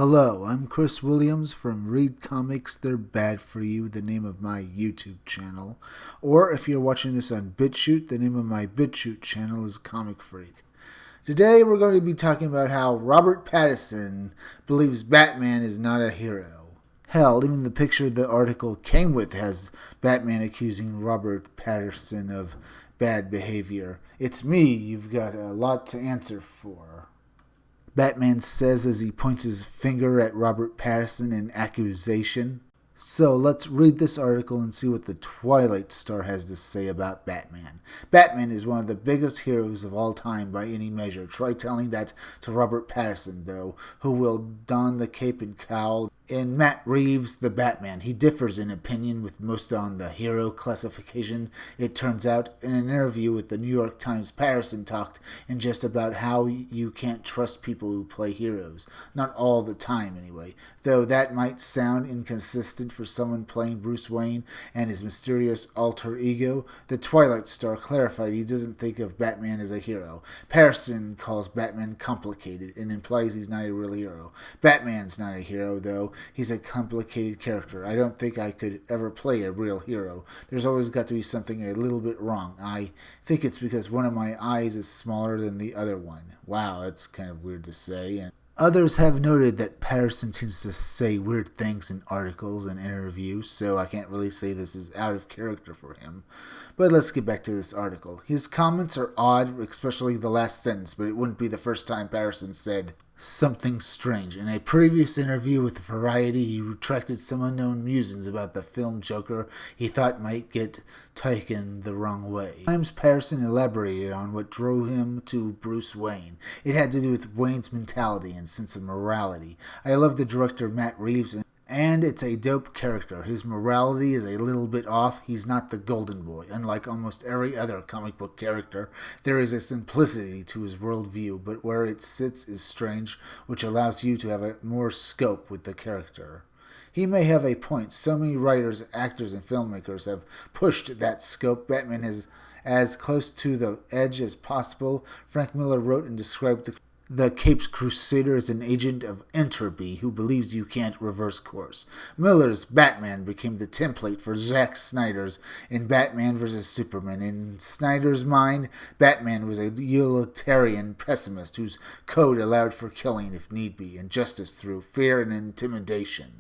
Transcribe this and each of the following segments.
Hello, I'm Chris Williams from Read Comics They're Bad For You, the name of my YouTube channel. Or if you're watching this on BitChute, the name of my BitChute channel is Comic Freak. Today we're going to be talking about how Robert Pattinson believes Batman is not a hero. Hell, even the picture the article came with has Batman accusing Robert Pattinson of bad behavior. It's me you've got a lot to answer for. Batman says as he points his finger at Robert Pattinson in accusation. So let's read this article and see what the Twilight star has to say about Batman. Batman is one of the biggest heroes of all time by any measure. Try telling that to Robert Pattinson, though, who will don the cape and cowl in Matt Reeves' The Batman. He differs in opinion with most on the hero classification. It turns out, in an interview with the New York Times, Pattinson talked in just about how you can't trust people who play heroes. Not all the time, anyway. Though that might sound inconsistent for someone playing Bruce Wayne and his mysterious alter ego, the Twilight star clarified he doesn't think of Batman as a hero. Pattinson calls Batman complicated and implies he's not a real hero. Batman's not a hero, though. He's a complicated character. I don't think I could ever play a real hero. There's always got to be something a little bit wrong. I think it's because one of my eyes is smaller than the other one. Wow, that's kind of weird to say. And others have noted that Pattinson tends to say weird things in articles and interviews, so I can't really say this is out of character for him. But let's get back to this article. His comments are odd, especially the last sentence, but it wouldn't be the first time Pattinson said something strange. In a previous interview with Variety, he retracted some unknown musings about the film Joker he thought might get taken the wrong way. Times Pattinson elaborated on what drove him to Bruce Wayne. It had to do with Wayne's mentality and sense of morality. I love the director Matt Reeves, and it's a dope character. His morality is a little bit off. He's not the golden boy. Unlike almost every other comic book character, there is a simplicity to his worldview, but where it sits is strange, which allows you to have a more scope with the character. He may have a point. So many writers, actors, and filmmakers have pushed that scope. Batman is as close to the edge as possible. Frank Miller wrote and described the Caped Crusader is an agent of entropy who believes you can't reverse course. Miller's Batman became the template for Zack Snyder's in Batman vs. Superman. In Snyder's mind, Batman was a utilitarian pessimist whose code allowed for killing if need be, and justice through fear and intimidation.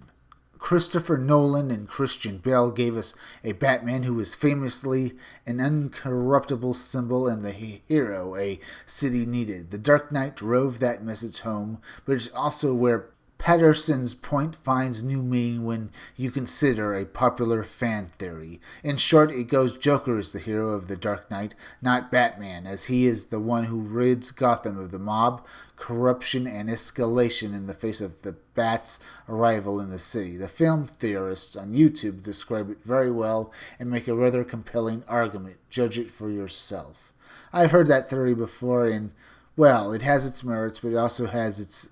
Christopher Nolan and Christian Bale gave us a Batman who was famously an uncorruptible symbol and the hero a city needed. The Dark Knight drove that message home, but it's also where Patterson's point finds new meaning when you consider a popular fan theory. In short, it goes Joker is the hero of The Dark Knight, not Batman, as he is the one who rids Gotham of the mob, corruption, and escalation in the face of the Bat's arrival in the city. The film theorists on YouTube describe it very well and make a rather compelling argument. Judge it for yourself. I've heard that theory before, and, well, it has its merits, but it also has its,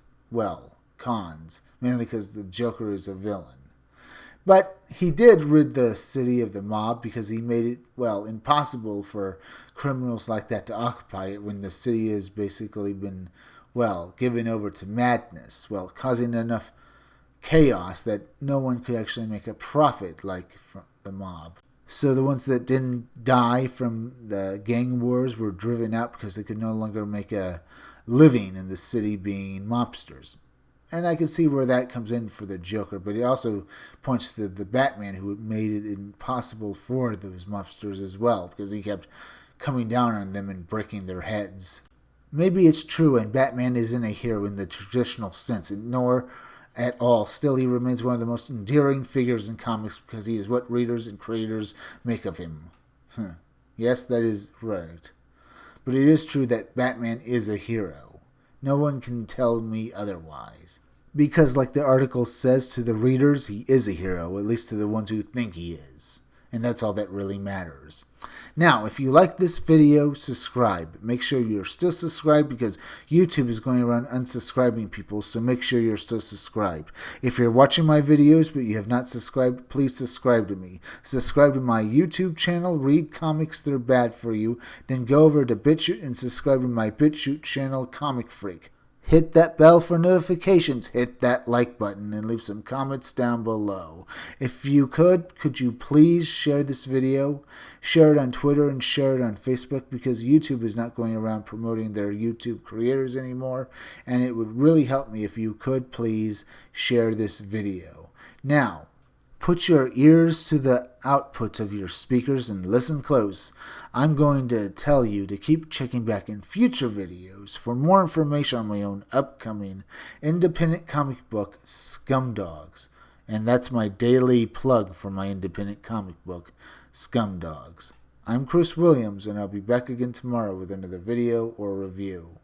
cons, mainly because the Joker is a villain. But he did rid the city of the mob because he made it, impossible for criminals like that to occupy it when the city has basically been, given over to madness, causing enough chaos that no one could actually make a profit like from the mob. So the ones that didn't die from the gang wars were driven out because they could no longer make a living in the city being mobsters. And I can see where that comes in for the Joker, but it also points to the Batman who made it impossible for those mobsters as well, because he kept coming down on them and breaking their heads. Maybe it's true and Batman isn't a hero in the traditional sense, nor at all. Still, he remains one of the most endearing figures in comics because he is what readers and creators make of him. Yes, that is right. But it is true that Batman is a hero. No one can tell me otherwise. Because, like the article says to the readers, he is a hero, at least to the ones who think he is. And that's all that really matters. Now, if you like this video, subscribe. Make sure you're still subscribed because YouTube is going around unsubscribing people, so make sure you're still subscribed. If you're watching my videos but you have not subscribed, please subscribe to me. Subscribe to my YouTube channel, Read Comics They're Bad For You. Then go over to BitChute and subscribe to my BitChute channel, Comic Freak. Hit that bell for notifications, hit that like button, and leave some comments down below. If you could you please share this video? Share it on Twitter and share it on Facebook, because YouTube is not going around promoting their YouTube creators anymore, and it would really help me if you could please share this video. Now, put your ears to the output of your speakers and listen close. I'm going to tell you to keep checking back in future videos for more information on my own upcoming independent comic book, Scumdogs. And that's my daily plug for my independent comic book, Scumdogs. I'm Chris Williams, and I'll be back again tomorrow with another video or review.